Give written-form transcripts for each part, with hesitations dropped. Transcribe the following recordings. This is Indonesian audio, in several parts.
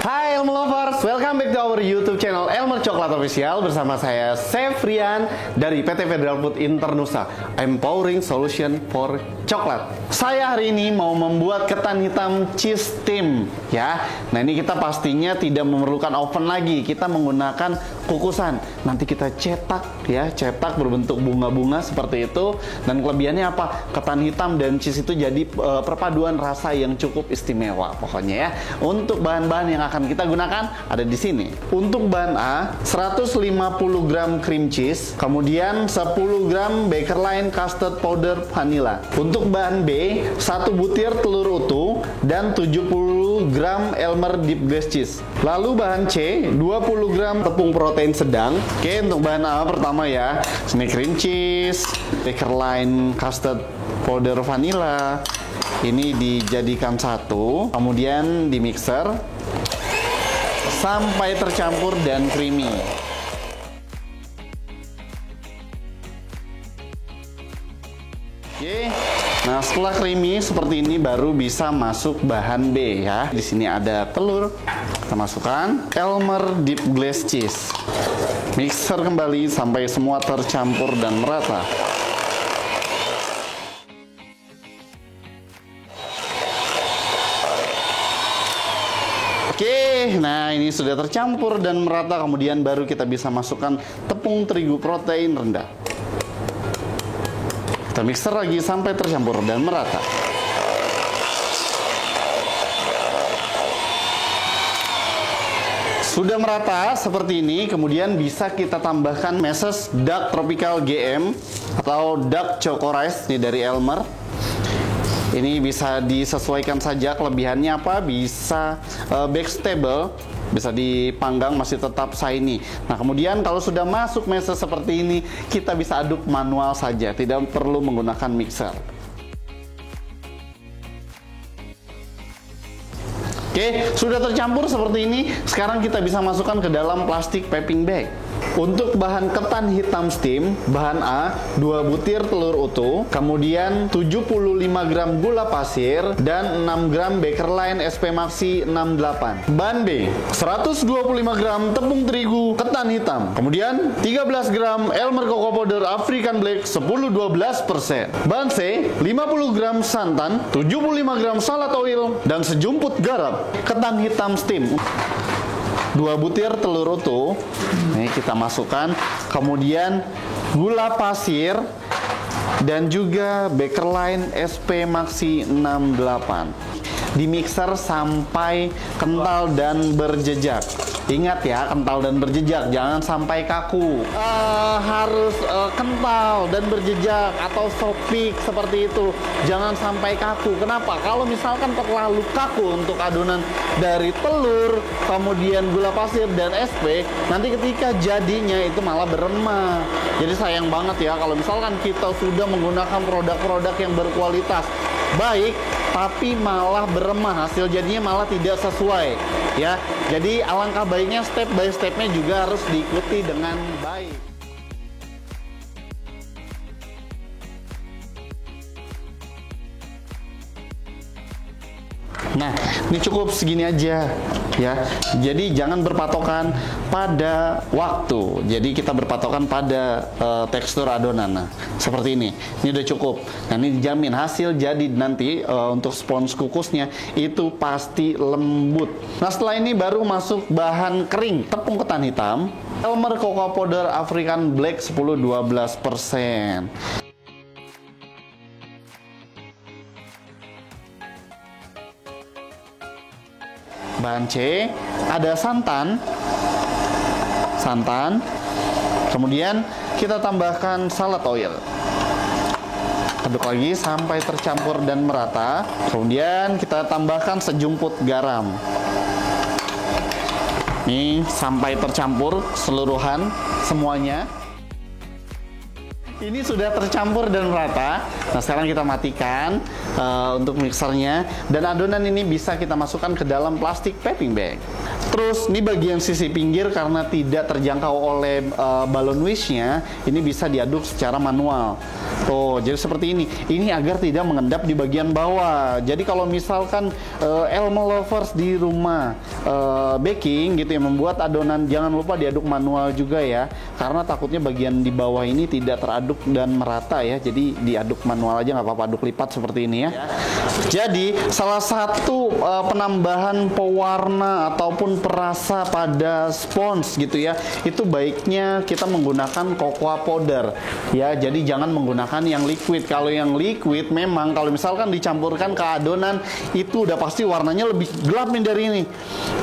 Hai Elmer Lovers, welcome back to our YouTube channel Elmer Coklat Official. Bersama saya Chef Rian dari PT Federal Food Internusa, Empowering Solution for Coklat. Saya hari ini mau membuat ketan hitam cheese steam ya. Nah ini kita pastinya tidak memerlukan oven lagi, kita menggunakan kukusan. Nanti kita cetak ya, cetak berbentuk bunga-bunga seperti itu. Dan kelebihannya apa? Ketan hitam dan cheese itu jadi perpaduan rasa yang cukup istimewa pokoknya ya. Untuk bahan-bahan yang akan kita gunakan ada di sini. Untuk bahan A, 150 gram cream cheese, kemudian 10 gram Bakerline custard powder vanilla. Untuk bahan B, 1 butir telur utuh dan 70 gram Elmer deep glaze cheese. Lalu bahan C, 20 gram tepung protein sedang. Oke, untuk bahan A pertama ya, ini cream cheese, Bakerline custard powder vanilla. Ini dijadikan satu, kemudian di mixer sampai tercampur dan creamy. Oke. Nah, setelah creamy seperti ini baru bisa masuk bahan B ya. Di sini ada telur. Kita masukkan Elmer deep glaze cheese. Mixer kembali sampai semua tercampur dan merata. Oke, nah ini sudah tercampur dan merata. Kemudian baru kita bisa masukkan tepung terigu protein rendah. Kita mixer lagi sampai tercampur dan merata. Sudah merata seperti ini, kemudian bisa kita tambahkan Mrs. Dark Tropical GM atau Dark Choco Rice nih dari Elmer. Ini bisa disesuaikan saja kelebihannya apa, bisa backstable, bisa dipanggang masih tetap shiny. Nah kemudian kalau sudah masuk mesa seperti ini, kita bisa aduk manual saja, tidak perlu menggunakan mixer. Oke, sudah tercampur seperti ini. Sekarang kita bisa masukkan ke dalam plastik piping bag. Untuk bahan ketan hitam steam, bahan A, 2 butir telur utuh, kemudian 75 gram gula pasir, dan 6 gram Bakerline SP Maxi 68. Bahan B, 125 gram tepung terigu ketan hitam, kemudian 13 gram Elmer Cocoa Powder African Black 10-12%. Bahan C, 50 gram santan, 75 gram salad oil, dan sejumput garam. Ketan hitam steam, 2 butir telur utuh, ini kita masukkan, kemudian gula pasir dan juga Bakerline SP Maxi 68. Di mixer sampai kental dan berjejak. Ingat ya, kental dan berjejak, jangan sampai kaku. Harus kental dan berjejak atau sopik seperti itu. Jangan sampai kaku. Kenapa? Kalau misalkan terlalu kaku untuk adonan dari telur, kemudian gula pasir dan SP, nanti ketika jadinya itu malah beremah. Jadi sayang banget ya kalau misalkan kita sudah menggunakan produk-produk yang berkualitas baik, tapi malah beremah, hasil jadinya malah tidak sesuai ya. Jadi alangkah baiknya step by stepnya juga harus diikuti dengan baik. Nah, ini cukup segini aja ya. Jadi jangan berpatokan pada waktu. Jadi kita berpatokan pada tekstur adonan. Nah, seperti ini. Ini udah cukup. Nah, ini dijamin hasil jadi nanti untuk spons kukusnya itu pasti lembut. Nah, setelah ini baru masuk bahan kering, tepung ketan hitam, Elmer Cocoa Powder African Black 10-12%. Bahan C, ada santan, kemudian kita tambahkan salad oil. Aduk lagi sampai tercampur dan merata. Kemudian kita tambahkan sejumput garam. Ini sampai tercampur seluruhan semuanya. Ini sudah tercampur dan merata. Nah, sekarang kita matikan untuk mixernya. Dan adonan ini bisa kita masukkan ke dalam plastik piping bag. Terus, ini bagian sisi pinggir karena tidak terjangkau oleh balon wishnya, ini bisa diaduk secara manual. Oh, jadi seperti ini. Ini agar tidak mengendap di bagian bawah. Jadi kalau misalkan Elmer Lovers di rumah baking gitu ya, membuat adonan, jangan lupa diaduk manual juga ya. Karena takutnya bagian di bawah ini tidak teraduk dan merata ya. Jadi diaduk manual aja, nggak apa-apa, aduk lipat seperti ini ya. Jadi salah satu penambahan pewarna ataupun perasa pada sponge gitu ya, itu baiknya kita menggunakan cocoa powder ya. Jadi jangan menggunakan yang liquid. Kalau yang liquid memang kalau misalkan dicampurkan ke adonan itu udah pasti warnanya lebih gelap nih dari ini.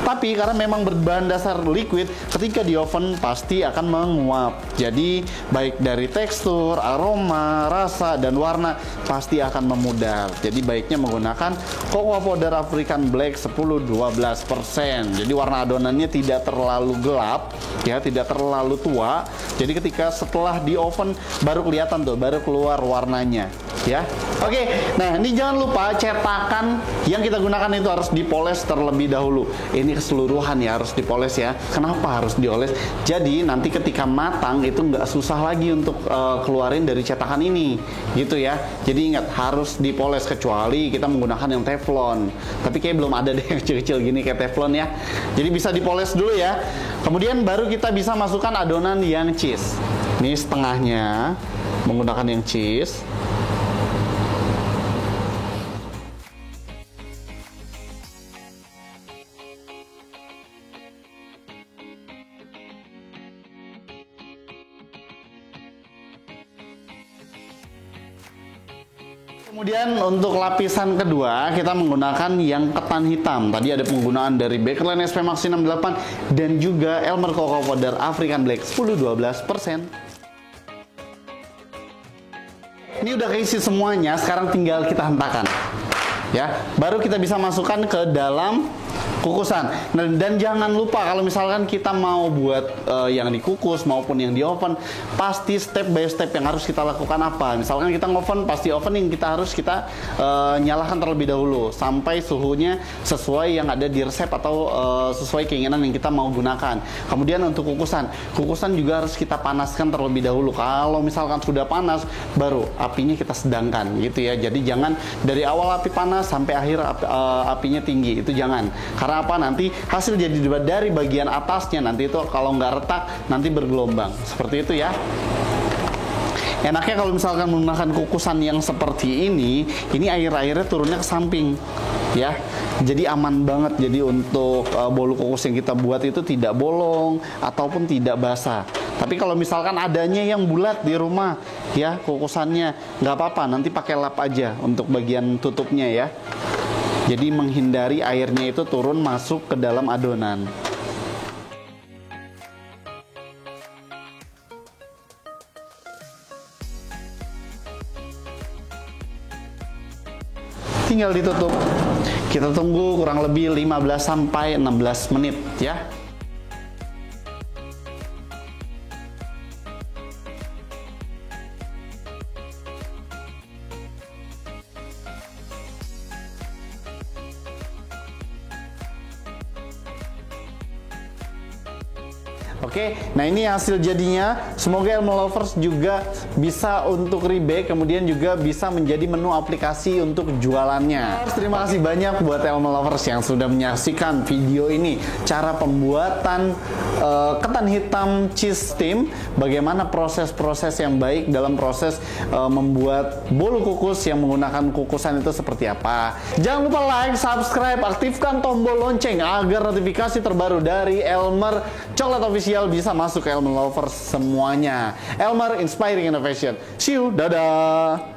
Tapi karena memang berbahan dasar liquid, ketika di oven pasti akan menguap. Jadi baik dari tekstur, aroma, rasa dan warna pasti akan memudar. Jadi baiknya menggunakan cocoa powder African Black 10-12%. Jadi warna adonannya tidak terlalu gelap ya, tidak terlalu tua. Jadi ketika setelah di oven baru kelihatan tuh, baru keluar warnanya ya. Oke, nah ini jangan lupa cetakan yang kita gunakan itu harus dipoles terlebih dahulu. Ini keseluruhan ya, harus dipoles ya. Kenapa harus dioles? Jadi nanti ketika matang itu nggak susah lagi untuk keluarin dari cetakan ini gitu ya. Jadi ingat, harus dipoles kecuali kita menggunakan yang teflon. Tapi kayak belum ada deh yang kecil-kecil gini kayak teflon ya. Jadi bisa dipoles dulu ya. Kemudian baru kita bisa masukkan adonan yang cheese. Ini setengahnya menggunakan yang cheese. Kemudian untuk lapisan kedua kita menggunakan yang ketan hitam. Tadi ada penggunaan dari Bakerland SP Maxi 68 dan juga Elmer Cocoa Powder African Black 10-12%. Ini udah keisi semuanya, sekarang tinggal kita hentakan. Ya, baru kita bisa masukkan ke dalam kukusan. Nah, dan jangan lupa kalau misalkan kita mau buat yang dikukus maupun yang di oven, pasti step by step yang harus kita lakukan apa. Misalkan kita ngoven, pasti ovening kita nyalakan terlebih dahulu sampai suhunya sesuai yang ada di resep atau sesuai keinginan yang kita mau gunakan. Kemudian untuk kukusan juga harus kita panaskan terlebih dahulu. Kalau misalkan sudah panas, baru apinya kita sedangkan gitu ya. Jadi jangan dari awal api panas sampai akhir apinya tinggi, itu jangan. Karena apa, nanti hasil jadi dari bagian atasnya nanti itu kalau nggak retak nanti bergelombang seperti itu ya. Enaknya kalau misalkan menggunakan kukusan yang seperti ini air-airnya turunnya ke samping ya, jadi aman banget. Jadi untuk bolu kukus yang kita buat itu tidak bolong ataupun tidak basah. Tapi kalau misalkan adanya yang bulat di rumah ya kukusannya, nggak apa-apa, nanti pakai lap aja untuk bagian tutupnya ya. Jadi menghindari airnya itu turun masuk ke dalam adonan. Tinggal ditutup. Kita tunggu kurang lebih 15-16 menit ya. Oke, nah ini hasil jadinya. Semoga Elmer Lovers juga bisa untuk rebake, kemudian juga bisa menjadi menu aplikasi untuk jualannya. Terima kasih banyak buat Elmer Lovers yang sudah menyaksikan video ini. Cara pembuatan ketan hitam cheese steam, bagaimana proses-proses yang baik dalam proses membuat bolu kukus yang menggunakan kukusan itu seperti apa. Jangan lupa like, subscribe, aktifkan tombol lonceng agar notifikasi terbaru dari Elmer Coklat Official bisa masuk ke Elmer Lovers semuanya. Elmer Inspiring Innovation. See you, dadah!